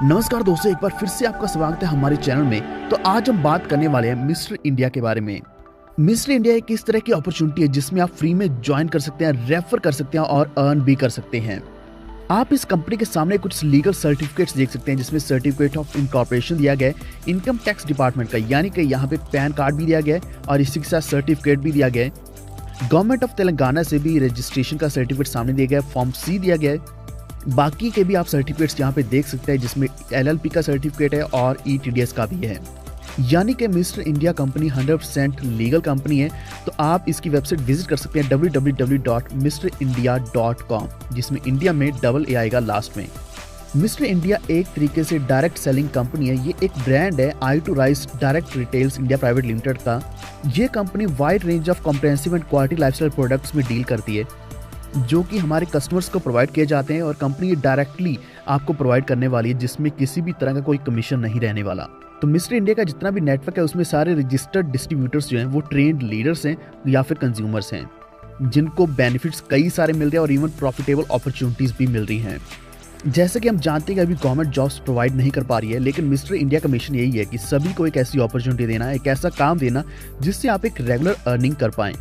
नमस्कार दोस्तों, एक बार फिर से आपका स्वागत है हमारे चैनल में। तो आज हम बात करने वाले हैं मिस्टर इंडिया के बारे में। मिस्टर इंडिया एक इस तरह की अपॉर्चुनिटी है जिसमें आप फ्री में ज्वाइन कर सकते हैं, रेफर कर सकते हैं और अर्न भी कर सकते हैं। आप इस कंपनी के सामने कुछ लीगल सर्टिफिकेट्स देख सकते हैं जिसमें सर्टिफिकेट ऑफ इनकॉर्पोरेशन दिया गया है इनकम टैक्स डिपार्टमेंट का, यानी कि यहाँ पे पैन कार्ड भी दिया गया है और इसी के साथ सर्टिफिकेट भी दिया गया है। गवर्नमेंट ऑफ तेलंगाना से भी रजिस्ट्रेशन का सर्टिफिकेट सामने दिया गया है, फॉर्म सी दिया गया है। बाकी के भी आप सर्टिफिकेट्स यहाँ पे देख सकते हैं जिसमें LLP का सर्टिफिकेट है और ETDS का भी है। यानी कि mister India company 100% legal company है। तो आप इसकी वेबसाइट विजिट कर सकते हैं www.mrindia.com, जिसमें इंडिया में डबल ए आएगा लास्ट में। मिस्टर इंडिया एक तरीके से डायरेक्ट सेलिंग कंपनी है। ये एक ब्रांड है i2Rise direct retails India private limited का। ये company wide range of comprehensive and quality lifestyle products में डील करती है जो कि हमारे कस्टमर्स को प्रोवाइड किए जाते हैं, और कंपनी डायरेक्टली आपको प्रोवाइड करने वाली है जिसमें किसी भी तरह का कोई कमीशन नहीं रहने वाला। तो मिस्टर इंडिया का जितना भी नेटवर्क है उसमें सारे रजिस्टर्ड डिस्ट्रीब्यूटर्स जो हैं वो ट्रेंड लीडर्स हैं या फिर कंज्यूमर्स हैं जिनको बेनिफिट्स कई सारे मिल रहे हैं और इवन प्रॉफिटेबल अपॉर्चुनिटीज भी मिल रही हैं। जैसे कि हम जानते हैं कि अभी गवर्नमेंट जॉब्स प्रोवाइड नहीं कर पा रही है, लेकिन मिस्टर इंडिया का मिशन यही है कि सभी को एक ऐसी अपॉर्चुनिटी देना, एक ऐसा काम देना जिससे आप एक रेगुलर अर्निंग कर पाएं।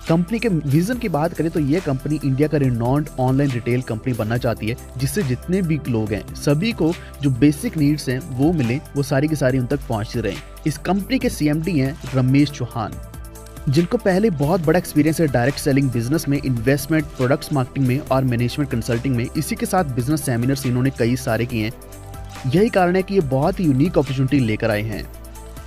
कंपनी के विजन की बात करें तो ये कंपनी इंडिया का रिनॉन्ड ऑनलाइन रिटेल कंपनी बनना चाहती है जिससे जितने भी लोग हैं सभी को जो बेसिक नीड्स हैं वो मिले, वो सारी की सारी उन तक पहुंचते रहें। इस कंपनी के CMD हैं रमेश चौहान, जिनको पहले बहुत बड़ा एक्सपीरियंस है डायरेक्ट सेलिंग बिजनेस में, इन्वेस्टमेंट, प्रोडक्ट्स मार्केटिंग में और मैनेजमेंट कंसल्टिंग में। इसी के साथ बिजनेस सेमिनार्स इन्होंने कई सारे किए हैं। यही कारण है कि ये बहुत ही यूनिक अपॉर्चुनिटी लेकर आए हैं।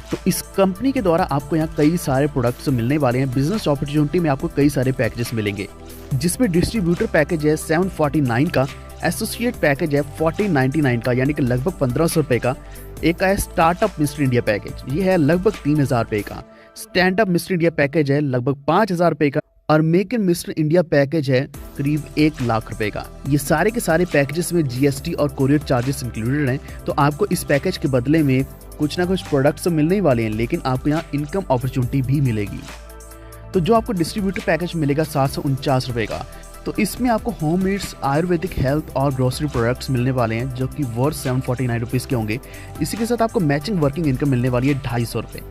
तो इस कंपनी के द्वारा आपको यहाँ कई सारे प्रोडक्ट्स मिलने वाले हैं। बिजनेस अपॉर्चुनिटी में आपको कई सारे पैकेजेस मिलेंगे जिसमें डिस्ट्रीब्यूटर पैकेज है 749 का, एसोसिएट पैकेज है 1499 का यानी कि लगभग 1500 रुपए का। एक है स्टार्टअप मिस्टर इंडिया पैकेज, ये है लगभग 3000 रुपए का। Stand up mister India package है लगभग 5000 रुपए का, और make in mister India package है करीब 1 लाख रुपए का। ये सारे के सारे पैकेजेस में GST और कोरियर चार्जेस इंक्लूडेड हैं। तो आपको इस पैकेज के बदले में कुछ ना कुछ प्रोडक्ट्स तो मिलने ही वाले हैं, लेकिन आपको यहाँ इनकम अपॉर्चुनिटी भी मिलेगी। तो जो आपको डिस्ट्रीब्यूटर पैकेज मिलेगा 749 रुपए का, तो इसमें आपको होम नीड्स, आयुर्वेदिक, हेल्थ और ग्रोसरी प्रोडक्ट्स मिलने वाले हैं जो कि वर्थ 749 रुपीज़ के होंगे। इसी के साथ आपको मैचिंग वर्किंग इनकम मिलने वाली है 250 रुपये।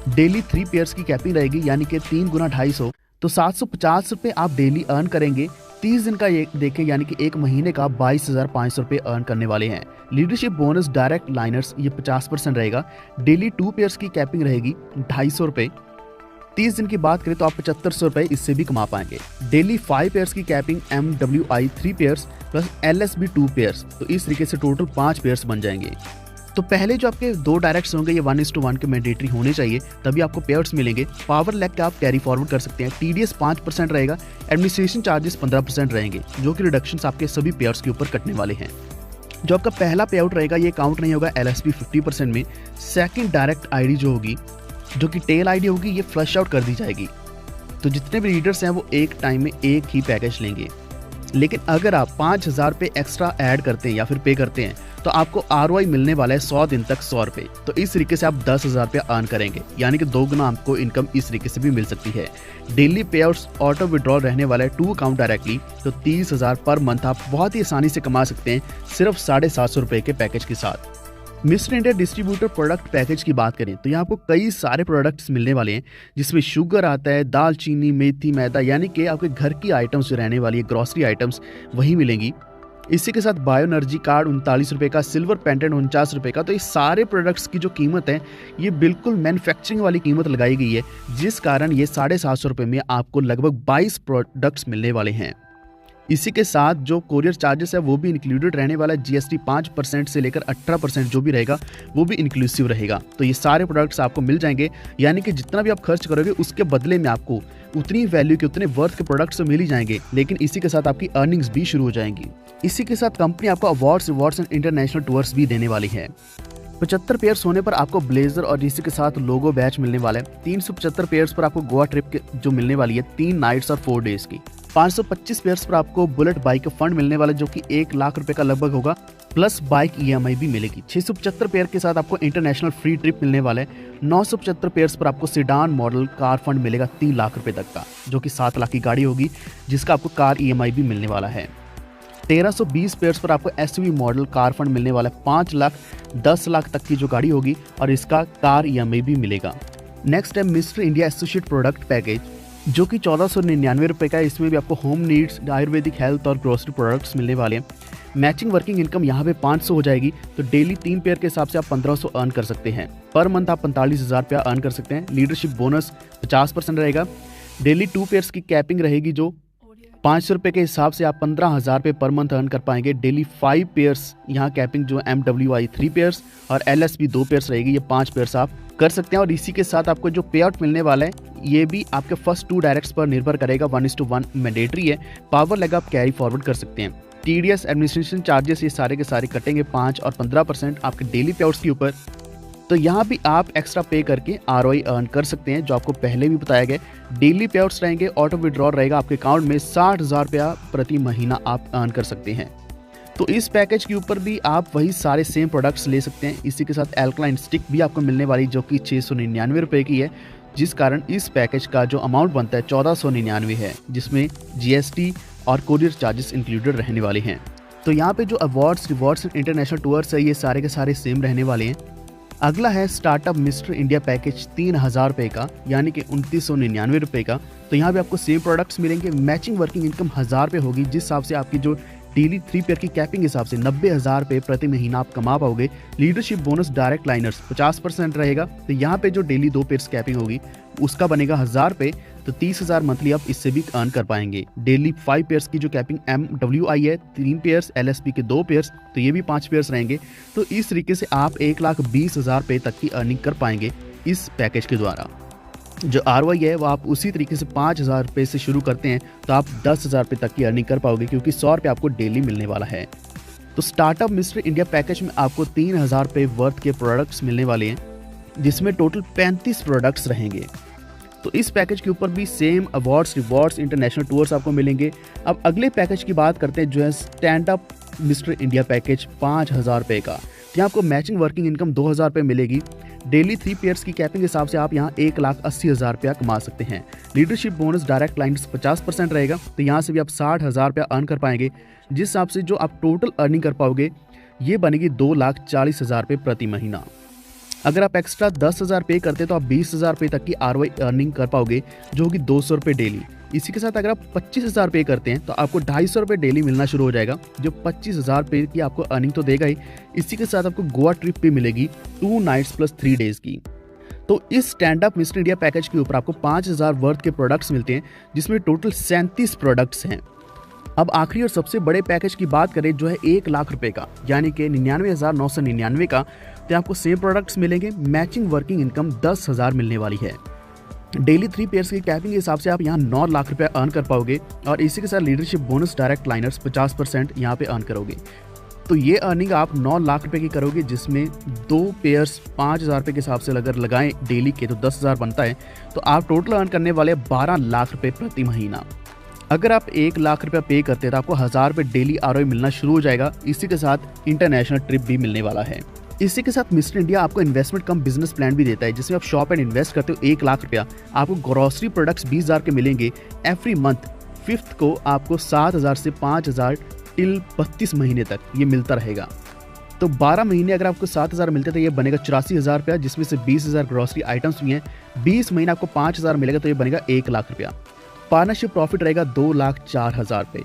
डेली 3 पेयर्स की कैपिंग रहेगी यानी कि 3 गुना 250, तो 750 रुपये आप डेली अर्न करेंगे। 30 दिन का ये देखें यानी कि एक महीने का 22,500 रुपये अर्न करने वाले हैं। लीडरशिप बोनस डायरेक्ट लाइनर्स ये 50% रहेगा। डेली 2 पेयर्स की कैपिंग रहेगी 250 रुपये। 30 दिन की बात करें तो आप 7500 रुपये इससे भी कमा पाएंगे। डेली 5 पेयर्स की capping MWI 3 pairs plus LSB 2 pairs, तो इस तरीके से टोटल 5 पेयर्स बन जाएंगे। तो पहले जो आपके 2 डायरेक्ट्स होंगे ये 1:1 के मैंडेटरी होने चाहिए, तभी आपको पेयर्स मिलेंगे। पावर लैग का आप कैरी फॉरवर्ड कर सकते हैं। TDS 5% रहेगा, एडमिनिस्ट्रेशन चार्जेस 15% रहेंगे, जो कि रिडक्शंस आपके सभी पेयर्स के ऊपर कटने वाले हैं। जो आपका पहला पे आउट रहेगा ये काउंट नहीं होगा LSP 50% में। सेकंड डायरेक्ट ID जो होगी, जो कि टेल ID होगी, ये फ्लश आउट कर दी जाएगी। तो जितने भी लीडर्स हैं वो एक टाइम में एक ही पैकेज लेंगे, लेकिन अगर आप 5000 रुपये एक्स्ट्रा ऐड करते हैं या फिर पे करते हैं तो आपको ROI मिलने वाला है 100 दिन तक 100 रुपये। तो इस तरीके से आप 10,000 रुपये अर्न करेंगे, यानी कि 2 गुना आपको इनकम इस तरीके से भी मिल सकती है। डेली पे आउट्स ऑटो विड्रॉल रहने वाला है 2 अकाउंट डायरेक्टली, तो 30,000 पर मंथ आप बहुत ही आसानी से कमा सकते हैं सिर्फ 750 रुपये के पैकेज के साथ। Mister India distributor product package की बात करें तो यहाँ आपको कई सारे प्रोडक्ट्स मिलने वाले हैं जिसमें शुगर आता है, दालचीनी, मेथी, मैदा, यानी कि आपके घर की आइटम्स जो रहने वाली है, ग्रोसरी आइटम्स वही मिलेंगी। इसी के साथ बायो एनर्जी कार्ड 39 रुपये का, सिल्वर पेंडेंट 49 रुपये का। तो इस सारे प्रोडक्ट्स की जो कीमत है ये बिल्कुल मैन्युफैक्चरिंग वाली कीमत लगाई गई है, जिस कारण ये 750 रुपये में आपको लगभग 22 प्रोडक्ट्स मिलने वाले हैं। इसी के साथ जो कोरियर चार्जेस है वो भी इंक्लूडेड रहने वाला है। GST 5% से लेकर 18% जो भी रहेगा वो भी इंक्लूसिव रहेगा। तो ये सारे प्रोडक्ट्स आपको मिल जाएंगे, यानी कि जितना भी आप खर्च करोगे उसके बदले में आपको उतनी वैल्यू के, उतने वर्थ के प्रोडक्ट्स तो मिल ही जाएंगे, लेकिन इसी के साथ आपकी अर्निंग्स भी शुरू हो जाएंगी। इसी के साथ कंपनी आपको awards, rewards and international tours भी देने वाली है। 75 पेयर्स होने पर आपको ब्लेजर और इसी के साथ लोगो बैच मिलने वाला है। 375 पेयर्स पर आपको गोवा ट्रिप जो मिलने वाली है 3 नाइट्स और 4 डेज की। 525 पेयर्स पर आपको बुलेट बाइक का फंड मिलने वाला है जो कि 1 लाख रुपए का लगभग होगा, प्लस बाइक EMI भी मिलेगी। 675 पेयर के साथ आपको इंटरनेशनल फ्री ट्रिप मिलने वाला है। 975 पेयर्स पर आपको सेडान मॉडल कार फंड मिलेगा 3 लाख रुपए तक का, जो कि 7 लाख की गाड़ी होगी, जिसका आपको कार EMI भी मिलने वाला है। 1320 पेयर्स पर आपको एसयूवी मॉडल कार फंड मिलने वाला है। 5 लाख 10 लाख तक की जो गाड़ी होगी और इसका कार ईएमआई भी मिलेगा। नेक्स्ट है mister India associate product package, जो कि 1499 रुपये का है। इसमें भी आपको होम नीड्स, आयुर्वेदिक, हेल्थ और ग्रोसरी प्रोडक्ट्स मिलने वाले हैं। मैचिंग वर्किंग इनकम यहाँ पे 500 हो जाएगी, तो डेली 3 पेयर के हिसाब से आप 1500 अर्न कर सकते हैं। पर मंथ आप 45,000 रुपया अर्न कर सकते हैं। लीडरशिप बोनस 50% रहेगा। डेली 2 पेयर्स की कैपिंग रहेगी, जो 500 रुपये के हिसाब से आप 15,000 रुपये पर मंथ अर्न कर पाएंगे। डेली 5 पेयर्स यहाँ कैपिंग, जो MWI 3 पेयर्स और LSP 2 पेयर्स रहेगी, ये 5 पेयर्स आप कर सकते हैं। और इसी के साथ आपको जो पे आउट मिलने वाला है, ये भी आपके फर्स्ट 2 डायरेक्ट्स पर निर्भर करेगा। 1:1 मैंडेटरी है। पावर लेग आप कैरी फॉरवर्ड कर सकते हैं। TDS, एडमिनिस्ट्रेशन चार्जेस, ये सारे के सारे कटेंगे 5 और 15% आपके डेली पे आउट्स के ऊपर। तो यहाँ भी आप एक्स्ट्रा पे करके ROI अर्न कर सकते हैं, जो आपको पहले भी बताया गया। डेली पे आउट्स रहेंगे, ऑटो विड्रॉल रहेगा आपके अकाउंट में। 60,000 रुपया प्रति महीना आप अर्न कर सकते हैं। तो इस पैकेज के ऊपर भी आप वही सारे सेम प्रोडक्ट्स ले सकते हैं। इसी के साथ एल्कलाइन स्टिक भी आपको मिलने वाली, जो कि 699 रुपये की है, जिस कारण इस पैकेज का जो अमाउंट बनता है 1499 है, जिसमें GST और कोरियर चार्जेस इंक्लूडेड रहने वाले हैं। तो यहाँ पे जो awards, rewards and international tours है, ये सारे के सारे सेम रहने वाले हैं। अगला है स्टार्टअप मिस्टर इंडिया पैकेज 3000 रुपये का, यानी कि 2999 रुपये का। तो यहाँ पे आपको सेम प्रोडक्ट्स मिलेंगे। मैचिंग वर्किंग इनकम 1000 रुपये होगी, जिस हिसाब से आपकी जो डेली 3 पेयर की कैपिंग हिसाब से 90,000 रुपये प्रति महीना आप कमा पाओगे। लीडरशिप बोनस डायरेक्ट लाइनर्स 50% रहेगा। तो यहाँ पे जो डेली 2 पेयर्स कैपिंग होगी, उसका बनेगा 1000 रुपये, तो 30,000 मंथली आप इससे भी अर्न कर पाएंगे। डेली 5 पेयर्स की जो कैपिंग MWI है, 3 पेयर्स, LSP के 2 पेयर्स, तो ये भी 5 पेयर्स रहेंगे। तो इस तरीके से आप 1,20,000 रुपये तक की अर्निंग कर पाएंगे इस पैकेज के द्वारा। जो ROI है वो आप उसी तरीके से 5,000 रुपये से शुरू करते हैं, तो आप 10,000 रुपये तक की अर्निंग कर पाओगे, क्योंकि 100 रुपये आपको डेली मिलने वाला है। तो स्टार्टअप मिस्टर इंडिया पैकेज में आपको 3,000 रुपये वर्थ के प्रोडक्ट्स मिलने वाले हैं, जिसमें टोटल 35 प्रोडक्ट्स रहेंगे। तो इस पैकेज के ऊपर भी same awards, rewards, international tours आपको मिलेंगे। अब अगले पैकेज की बात करते हैं, जो है stand up mister India package 5,000 रुपये का। तो यहाँ आपको मैचिंग वर्किंग इनकम 2,000 रुपये मिलेगी। डेली 3 पेयर्स की कैपिंग के हिसाब से आप यहाँ 1,80,000 रुपया कमा सकते हैं। लीडरशिप बोनस डायरेक्ट लाइन्स 50% रहेगा, तो यहाँ से भी आप 60,000 रुपया अर्न कर पाएंगे, जिस हिसाब से जो आप टोटल अर्निंग कर पाओगे, ये बनेगी 2,40,000 रुपये प्रति महीना। अगर आप एक्स्ट्रा 10,000 पे करते हैं, तो आप 20,000 रुपये तक की ROI अर्निंग कर पाओगे, जो होगी 200 रुपये डेली। इसी के साथ अगर आप 25,000 पे करते हैं, तो आपको 250 रुपये डेली मिलना शुरू हो जाएगा, जो 25,000 रुपये की आपको अर्निंग तो देगा ही। इसी के साथ आपको गोवा ट्रिप भी मिलेगी 2 नाइट्स प्लस 3 डेज की। तो इस stand up mister India package के ऊपर आपको 5,000 वर्थ के प्रोडक्ट्स मिलते हैं, जिसमें टोटल 37 प्रोडक्ट्स हैं। अब आखिरी और सबसे बड़े पैकेज की बात करें, जो है 1 लाख रुपए का, यानी कि 99,999 का, तो आपको सेम प्रोडक्ट्स मिलेंगे। मैचिंग वर्किंग इनकम 10,000 मिलने वाली है। डेली 3 पेयर्स की कैपिंग के हिसाब से आप यहाँ 9 लाख रुपया अर्न कर पाओगे, और इसी के साथ लीडरशिप बोनस डायरेक्ट लाइनर्स 50% यहाँ पे अर्न करोगे। तो ये अर्निंग आप 9 लाख रुपए की करोगे, जिसमें 2 पेयर्स 5,000 रुपये के हिसाब से अगर लगाएं डेली के, तो 10,000 बनता है। तो आप टोटल अर्न करने वाले 12 लाख रुपये प्रति महीना। अगर आप 1 लाख रुपया पे करते हैं, तो आपको 1,000 रुपये डेली ROI मिलना शुरू हो जाएगा। इसी के साथ इंटरनेशनल ट्रिप भी मिलने वाला है। इसी के साथ मिस्टर इंडिया आपको इन्वेस्टमेंट कम बिजनेस प्लान भी देता है, जिसमें आप शॉप एंड इन्वेस्ट करते हो 1 लाख रुपया, आपको ग्रोसरी प्रोडक्ट्स 20,000 के मिलेंगे। एवरी मंथ 5th को आपको 7,000 से 5,000 टिल 32 महीने तक ये मिलता रहेगा। तो 12 महीने अगर आपको 7,000 मिलते हैं, तो ये बनेगा 84,000 रुपया, जिसमें से 20,000 ग्रोसरी आइटम्स भी हैं। 20 महीने आपको 5,000 मिलेगा, तो ये बनेगा 1 लाख रुपया। पार्टनरशिप प्रॉफिट रहेगा 2,04,000 रुपये।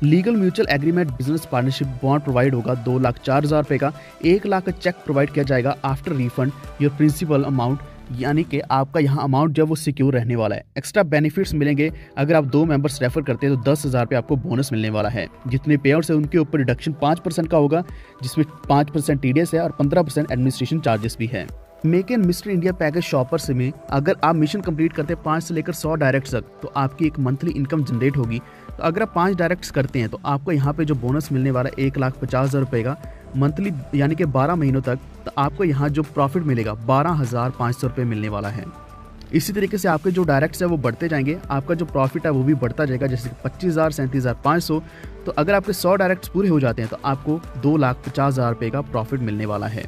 Legal mutual agreement business partnership bond provide होगा 2,04,000 रुपये का। 1 लाख का चेक प्रोवाइड किया जाएगा after refund your principal amount, यानी कि आपका यहाँ अमाउंट जो है वो सिक्योर रहने वाला है। एक्स्ट्रा बेनिफिट्स मिलेंगे, अगर आप 2 मेंबर्स रेफर करते हैं, तो 10,000 रुपये आपको बोनस मिलने वाला है। जितने पे आउट्स है उनके ऊपर रिडक्शन 5% का होगा, जिसमें 5% TDS है और 15% एडमिनिस्ट्रेशन चार्जेस भी है। Make in mister India package shoppers में अगर आप मिशन कंप्लीट करते हैं 5 से लेकर 100 डायरेक्ट्स तक, तो आपकी एक मंथली इनकम जनरेट होगी। तो अगर आप 5 डायरेक्ट्स करते हैं, तो आपको यहाँ पे जो बोनस मिलने वाला है 1,50,000 रुपये का मंथली, यानी कि 12 महीनों तक, तो आपको यहाँ जो प्रॉफिट मिलेगा 12,500 रुपये मिलने वाला है। इसी तरीके से आपके जो डायरेक्ट्स है वो बढ़ते जाएंगे, आपका जो प्रॉफिट है वो भी बढ़ता जाएगा, जैसे 25,000, 37,500। तो अगर आपके 100 डायरेक्ट्स पूरे हो जाते हैं, तो आपको 2,50,000 रुपये का प्रॉफिट मिलने वाला है।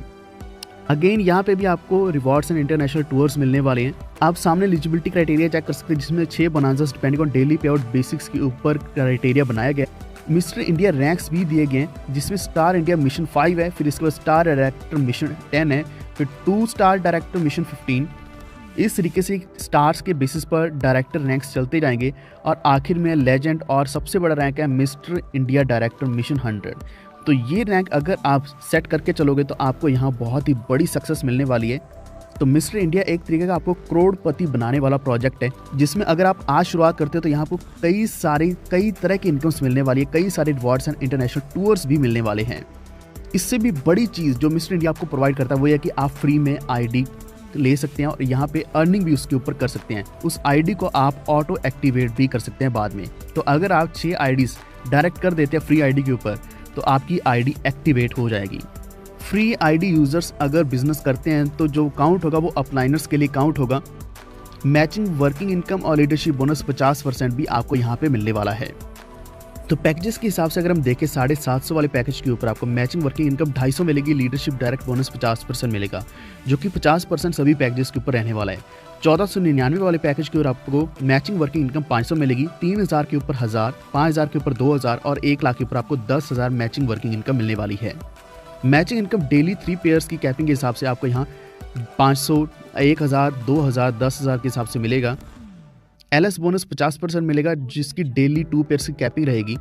अगेन यहाँ पे भी आपको रिवॉर्ड्स एंड इंटरनेशनल टूर्स मिलने वाले हैं। आप सामने एलिजिबिलिटी क्राइटेरिया चेक कर सकते हैं, जिसमें 6 बोनांसस डिपेंडिंग ऑन डेली पे आउट बेसिक्स के ऊपर क्राइटेरिया बनाया गया। मिस्टर इंडिया रैंक्स भी दिए गए हैं, जिसमें स्टार इंडिया मिशन 5 है, फिर इसके बाद स्टार डायरेक्टर मिशन 10 है, फिर 2 स्टार डायरेक्टर मिशन 15। इस तरीके से स्टार्स के बेसिस पर डायरेक्टर रैंक्स चलते जाएंगे और आखिर में लेजेंड और सबसे बड़ा रैंक है मिस्टर इंडिया डायरेक्टर मिशन 100। तो ये रैंक अगर आप सेट करके चलोगे तो आपको यहाँ बहुत ही बड़ी सक्सेस मिलने वाली है। तो मिस्टर इंडिया एक तरीके का आपको करोड़पति बनाने वाला प्रोजेक्ट है, जिसमें अगर आप आज शुरुआत करते हो तो यहाँ आपको कई तरह की इनकम्स मिलने वाली है, कई सारे रिवॉर्ड्स एंड इंटरनेशनल टूर्स भी मिलने वाले हैं। इससे भी बड़ी चीज़ जो मिस्टर इंडिया आपको प्रोवाइड करता है वो है कि आप फ्री में आईडी ले सकते हैं और यहाँ पे अर्निंग भी उसके ऊपर कर सकते हैं। उस आईडी को आप ऑटो एक्टिवेट भी कर सकते हैं बाद में। तो अगर आप 6 आईडीज डायरेक्ट कर देते हैं फ्री आईडी के ऊपर तो आपकी आईडी एक्टिवेट हो जाएगी। फ्री आईडी यूजर्स अगर बिजनेस करते हैं तो जो काउंट होगा वो अपलाइनर्स के लिए काउंट होगा। मैचिंग वर्किंग इनकम और लीडरशिप बोनस 50% भी आपको यहाँ पे मिलने वाला है। तो पैकेजेस के हिसाब से अगर हम देखें 750 वाले पैकेज के ऊपर आपको मैचिंग वर्किंग इनकम 250 मिलेगी, लीडरशिप डायरेक्ट बोनस 50% मिलेगा, जो कि 50% सभी पैकेजेस के ऊपर रहने वाला है। 1499 वाले पैकेज के ऊपर आपको मैचिंग वर्किंग इनकम 500 मिलेगी, 3000 के ऊपर 1000, 5000 के ऊपर 2000 और 1 लाख के ऊपर आपको 10,000 मैचिंग वर्किंग इनकम मिलने वाली है। मैचिंग इनकम डेली 3 पेयर्स की कैपिंग के हिसाब से आपको यहाँ 500, 1000, 2000, 10,000 के हिसाब से मिलेगा। एलएस बोनस 50% मिलेगा, जिसकी डेली 2 पेयर्स की कैपिंग रहेगी।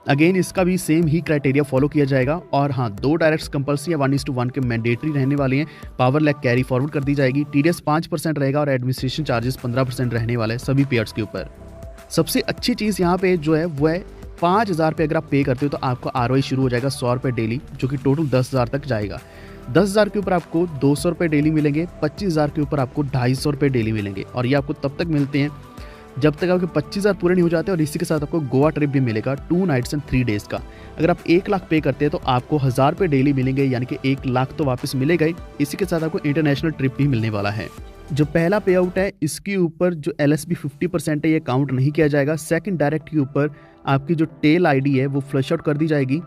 अगेन इसका भी सेम ही क्राइटेरिया फॉलो किया जाएगा और हाँ 2 डायरेक्ट्स कंपल्सरी या 1:1 के मैंडेटरी रहने वाले हैं। पावर लैग कैरी फॉरवर्ड कर दी जाएगी। टीडीएस 5% रहेगा और एडमिनिस्ट्रेशन चार्जेस 15% रहने वाले हैं सभी पेयर्स के ऊपर। सबसे अच्छी चीज़ यहाँ पे जो है वो है 5,000 पे अगर आप पे करते हो तो आपको ROI शुरू हो जाएगा 100 रुपये डेली, जो कि टोटल 10,000 तक जाएगा। 10,000 के ऊपर आपको 200 रुपये डेली मिलेंगे, 25,000 के ऊपर आपको 250 रुपये डेली मिलेंगे और ये आपको तब तक मिलते हैं जब तक आपके 25,000 पूरे नहीं हो जाते। और इसी के साथ आपको गोवा ट्रिप भी मिलेगा 2 नाइट्स एंड 3 डेज का। अगर आप 1 लाख पे करते हैं तो आपको 1000 रुपये डेली मिलेंगे, यानी कि 1 लाख तो वापस मिलेगा ही। इसी के साथ आपको इंटरनेशनल ट्रिप भी मिलने वाला है। जो पहला पे आउट है इसके ऊपर जो LSB 50% है ये काउंट नहीं किया जाएगा। सेकंड डायरेक्ट के ऊपर आपकी जो टेल आईडी है वो फ्लश आउट कर दी जाएगी।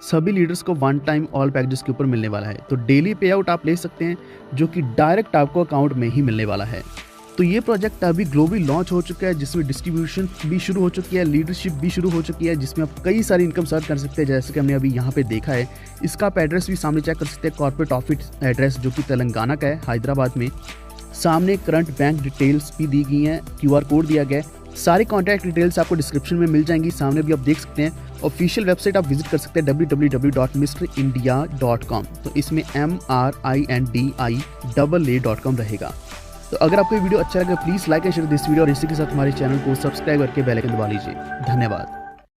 सभी लीडर्स को 1 टाइम ऑल पैकेजेस के ऊपर मिलने वाला है। तो डेली पे आउट आप ले सकते हैं जो कि डायरेक्ट आपको अकाउंट में ही मिलने वाला है। तो ये प्रोजेक्ट अभी ग्लोबली लॉन्च हो चुका है, जिसमें डिस्ट्रीब्यूशन भी शुरू हो चुकी है, लीडरशिप भी शुरू हो चुकी है, जिसमें आप कई सारी इनकम सर्च कर सकते हैं, जैसे कि हमने अभी यहाँ पे देखा है। इसका आप एड्रेस भी सामने चेक कर सकते हैं, कॉर्पोरेट ऑफिस एड्रेस जो कि तेलंगाना का है, हैदराबाद में। सामने करंट बैंक डिटेल्स भी दी गई हैं, QR कोड दिया गया है। सारी कॉन्टैक्ट डिटेल्स आपको डिस्क्रिप्शन में मिल जाएंगी, सामने भी आप देख सकते हैं। ऑफिशियल वेबसाइट आप विजिट कर सकते हैं www.mrindia.com। तो इसमें MRINDIAA.com रहेगा। तो अगर आपको ये वीडियो अच्छा लगे please like and share this video और इसी के साथ हमारे चैनल को सब्सक्राइब करके बेल आइकन दबा लीजिए। धन्यवाद।